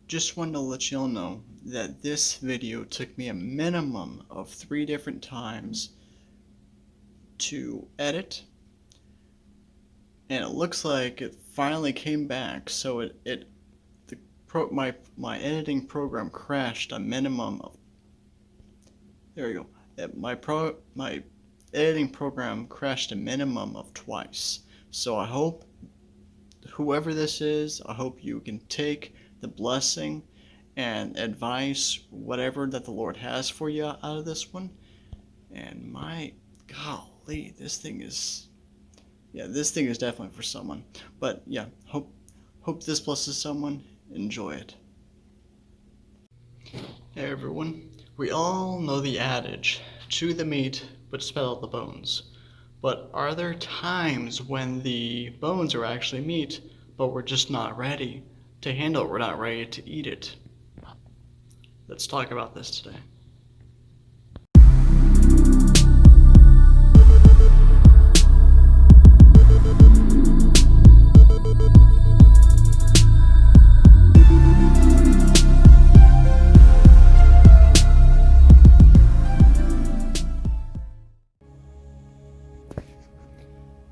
Just wanted to let you all know that this video took me a minimum of 3 different times to edit, and it looks like it finally came back. So my editing program crashed a minimum of, there you go. My editing program crashed a minimum of twice. So I hope whoever this is, I hope you can take the blessing and advice, whatever that the Lord has for you out of this one. And my golly, this thing is definitely for someone. But yeah, hope this blesses someone. Enjoy it. Hey everyone, we all know the adage, chew the meat but spit out the bones. But are there times when the bones are actually meat, but we're just not ready to handle it, we're not ready to eat it? Let's talk about this today.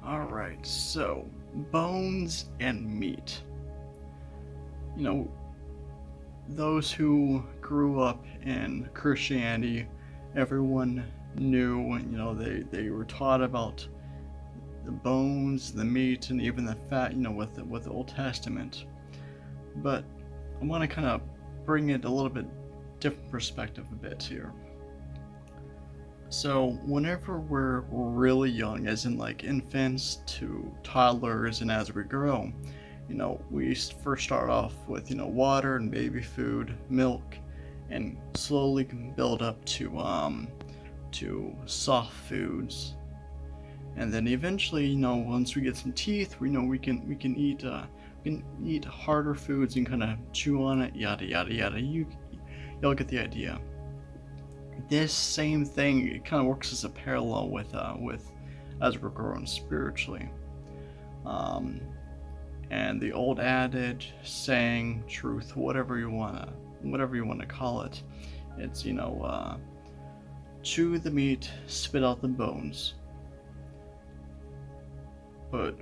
Alright, so bones and meat. You know, those who grew up in Christianity, everyone knew, they were taught about the bones, the meat, and even the fat, with the Old Testament. But I want to kind of bring it a little bit different perspective a bit here. So whenever we're really young, as in like infants to toddlers, and as we grow, we first start off with, water and baby food, milk, and slowly can build up to soft foods. And then eventually, once we get some teeth, we can eat harder foods and kind of chew on it, yada yada yada. Y'all get the idea. This same thing, it kind of works as a parallel with as we're growing spiritually. And the old adage, saying, truth, whatever you wanna call it, it's chew the meat, spit out the bones. But,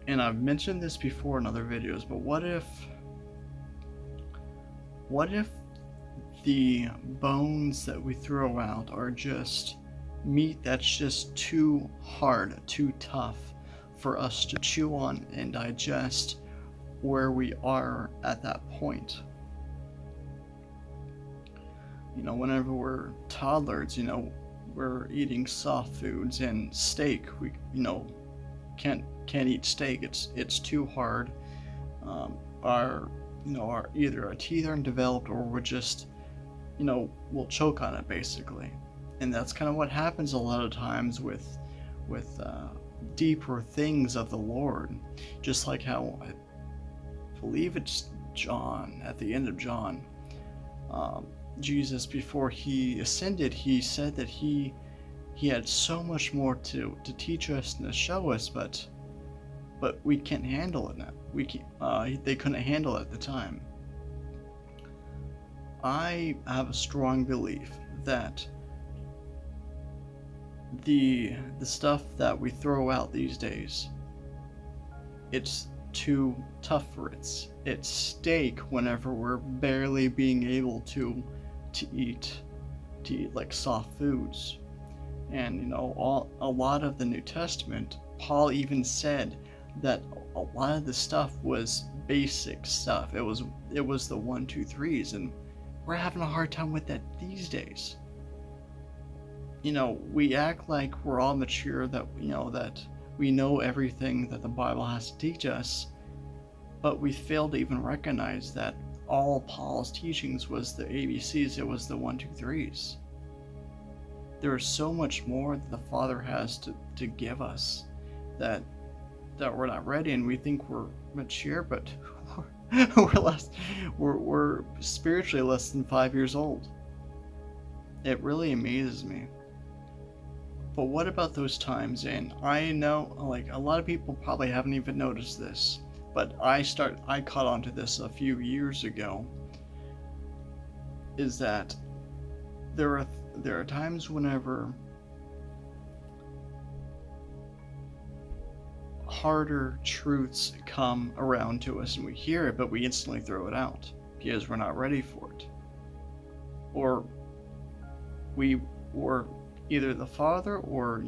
and I've mentioned this before in other videos, but what if the bones that we throw out are just meat that's just too hard, too tough for us to chew on and digest where we are at that point? Whenever we're toddlers, we're eating soft foods, and steak, we can't eat steak. It's too hard. Our either our teeth aren't developed, or we're just we'll choke on it basically. And that's kind of what happens a lot of times with deeper things of the Lord. Just like how, I believe it's John, at the end of John, Jesus, before he ascended, he said that he had so much more to teach us and to show us, but we can't handle it now. They couldn't handle it at the time. I have a strong belief that the stuff that we throw out these days, it's too tough for it. It's steak whenever we're barely being able to eat like soft foods. And a lot of the New Testament, Paul even said that a lot of the stuff was basic stuff. It was the 1, 2, 3s, and we're having a hard time with that these days. We act like we're all mature, that that we know everything that the Bible has to teach us, but we fail to even recognize that all Paul's teachings was the ABCs. It was the 1, 2, 3s. There is so much more that the Father has to give us that we're not ready, and we think we're mature, but we're spiritually less than 5 years old. It really amazes me. But what about those times? And I know, like, a lot of people probably haven't even noticed this, but I caught on to this a few years ago, is that there are times whenever harder truths come around to us and we hear it, but we instantly throw it out because we're not ready for it. Or either the Father or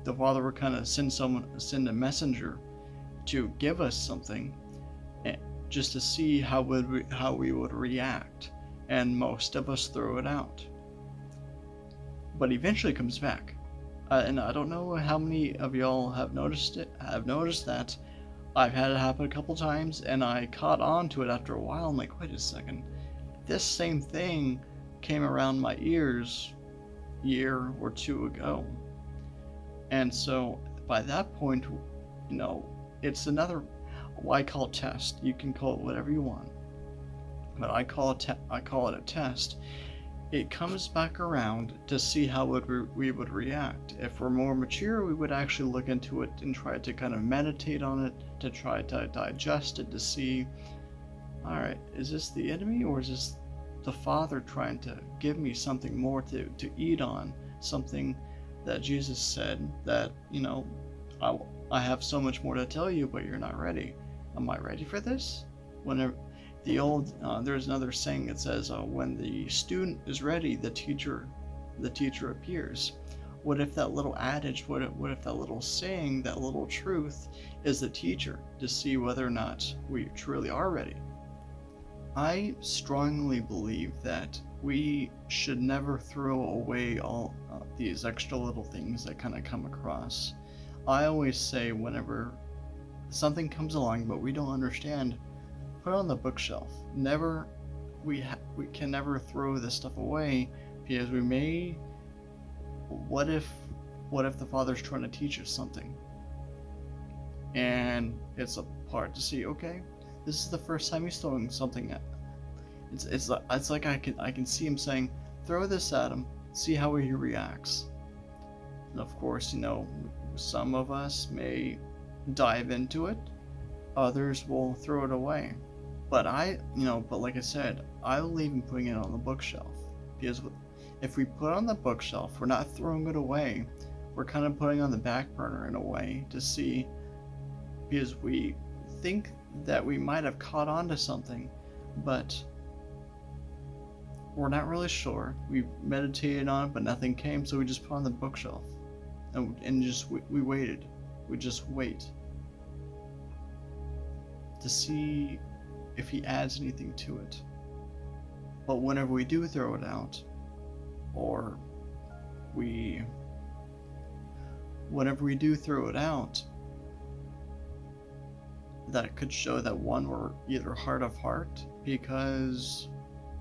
the Father will kind of send a messenger to give us something, just to see how we would react, and most of us throw it out. But eventually it comes back. And I don't know how many of y'all have noticed it. I've noticed that I've had it happen a couple times, and I caught on to it after a while. I'm like, wait a second, this same thing came around my ears a year or two ago. And so by that point, it's another, I call it test. You can call it whatever you want, but I call it a test. It comes back around to see how we would react. If we're more mature, we would actually look into it and try to kind of meditate on it, to try to digest it, to see, all right, is this the enemy, or is this the Father trying to give me something more to eat on, something that Jesus said that, I have so much more to tell you, but you're not ready. Am I ready for this? Whenever there's another saying that says, when the student is ready, the teacher appears. What if that little adage, what if that little saying, that little truth is the teacher, to see whether or not we truly are ready? I strongly believe that we should never throw away all these extra little things that kind of come across. I always say, whenever something comes along but we don't understand, put it on the bookshelf. We can never throw this stuff away, because we may. What if the Father's trying to teach us something, and it's a part to see? Okay, this is the first time he's throwing something at. It's like I can see him saying, throw this at him, see how he reacts. And of course, some of us may dive into it, others will throw it away. But but like I said, I believe in putting it on the bookshelf, because if we put it on the bookshelf, we're not throwing it away. We're kind of putting it on the back burner in a way, to see, because we think that we might have caught on to something, but we're not really sure. We meditated on it, but nothing came, so we just put it on the bookshelf, and just we waited. We just wait to see if he adds anything to it. But whenever we do throw it out, or whenever we do throw it out, that could show that, one, we're either hard of heart, because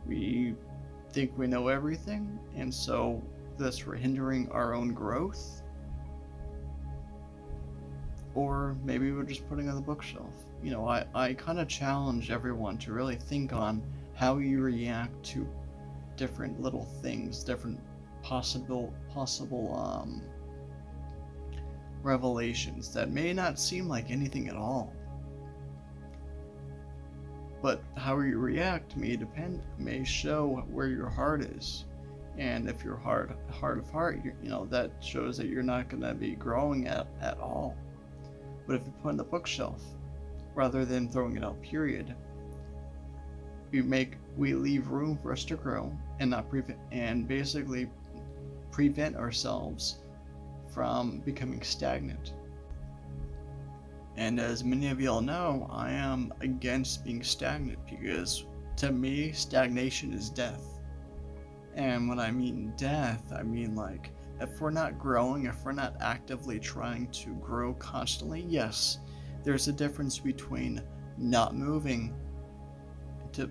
we think we know everything, and so thus we're hindering our own growth, or maybe we're just putting it on the bookshelf. I kind of challenge everyone to really think on how you react to different little things, different possible revelations that may not seem like anything at all. But how you react may show where your heart is. And if you're hard of heart, that shows that you're not going to be growing at all. But if you put it on the bookshelf, rather than throwing it out, period, we leave room for us to grow, and basically prevent ourselves from becoming stagnant. And as many of y'all know, I am against being stagnant, because to me, stagnation is death. And when I mean death, I mean, like, if we're not growing, if we're not actively trying to grow constantly, yes, there's a difference between not moving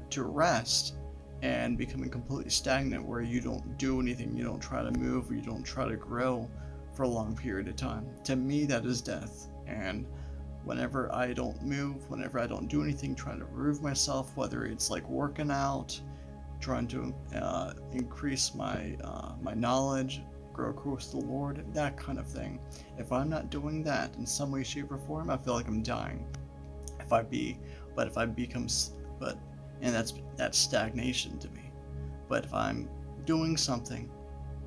to rest and becoming completely stagnant, where you don't do anything, you don't try to move, or you don't try to grow for a long period of time. To me, that is death. And whenever I don't move, whenever I don't do anything, trying to prove myself, whether it's like working out, trying to increase my knowledge, grow close to the Lord, that kind of thing. If I'm not doing that in some way, shape, or form, I feel like I'm dying. And that's stagnation to me. But if I'm doing something,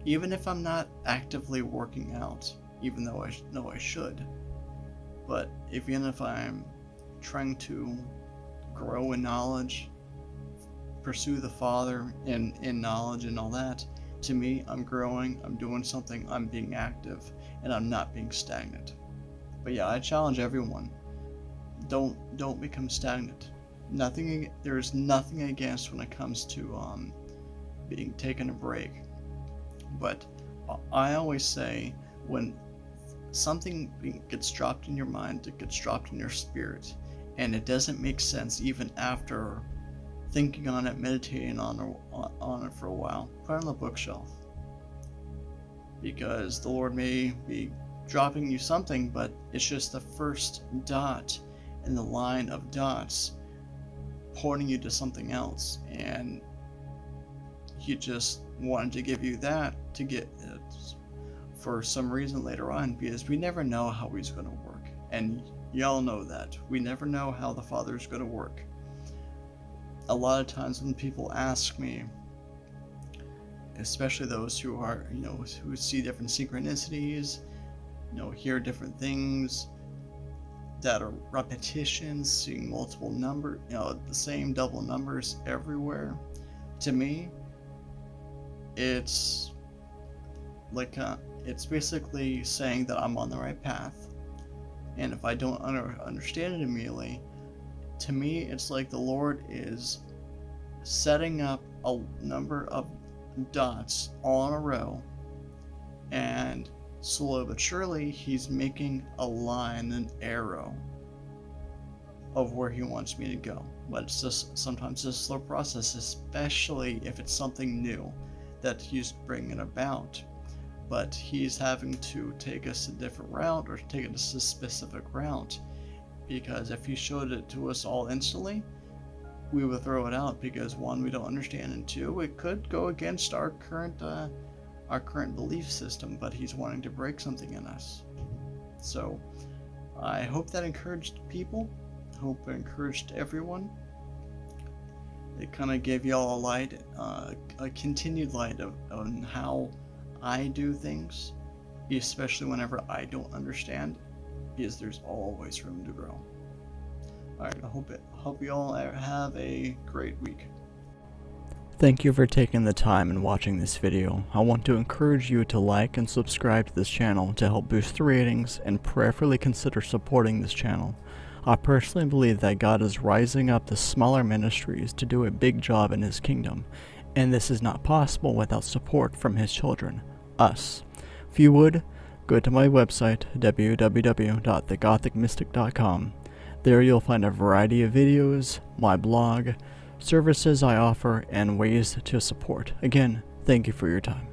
even if I'm not actively working out, even though I know I should, but even if I'm trying to grow in knowledge, pursue the Father in knowledge and all that, to me, I'm growing, I'm doing something, I'm being active, and I'm not being stagnant. But yeah, I challenge everyone, don't become stagnant. There's nothing against when it comes to being taking a break. But I always say, when something gets dropped in your mind, it gets dropped in your spirit, and it doesn't make sense even after thinking on it, meditating on it for a while, put it on the bookshelf. Because the Lord may be dropping you something, but it's just the first dot in the line of dots pointing you to something else, and He just wanted to give you that to get it for some reason later on, because we never know how He's going to work, and y'all know that we never know how the Father's going to work. A lot of times when people ask me, especially those who are, who see different synchronicities, hear different things that are repetitions, seeing multiple numbers, the same double numbers everywhere, to me, it's like it's basically saying that I'm on the right path, and if I don't understand it immediately, to me, it's like the Lord is setting up a number of dots all in a row, and slowly but surely, He's making a line, an arrow of where He wants me to go. But it's just sometimes a slow process, especially if it's something new that He's bringing about. But He's having to take us a different route, or take us a specific route, because if He showed it to us all instantly, we would throw it out, because one, we don't understand, and two, it could go against our current belief system. But He's wanting to break something in us. So I hope that encouraged people. Hope it encouraged everyone. It kind of gave y'all a light, a continued light on how I do things, especially whenever I don't understand, because there's always room to grow. Alright, I hope you all have a great week. Thank you for taking the time and watching this video. I want to encourage you to like and subscribe to this channel to help boost the ratings, and prayerfully consider supporting this channel. I personally believe that God is rising up the smaller ministries to do a big job in His kingdom, and this is not possible without support from His children, us. If you would, go to my website, www.thegothicmystic.com. There you'll find a variety of videos, my blog, services I offer, and ways to support. Again, thank you for your time.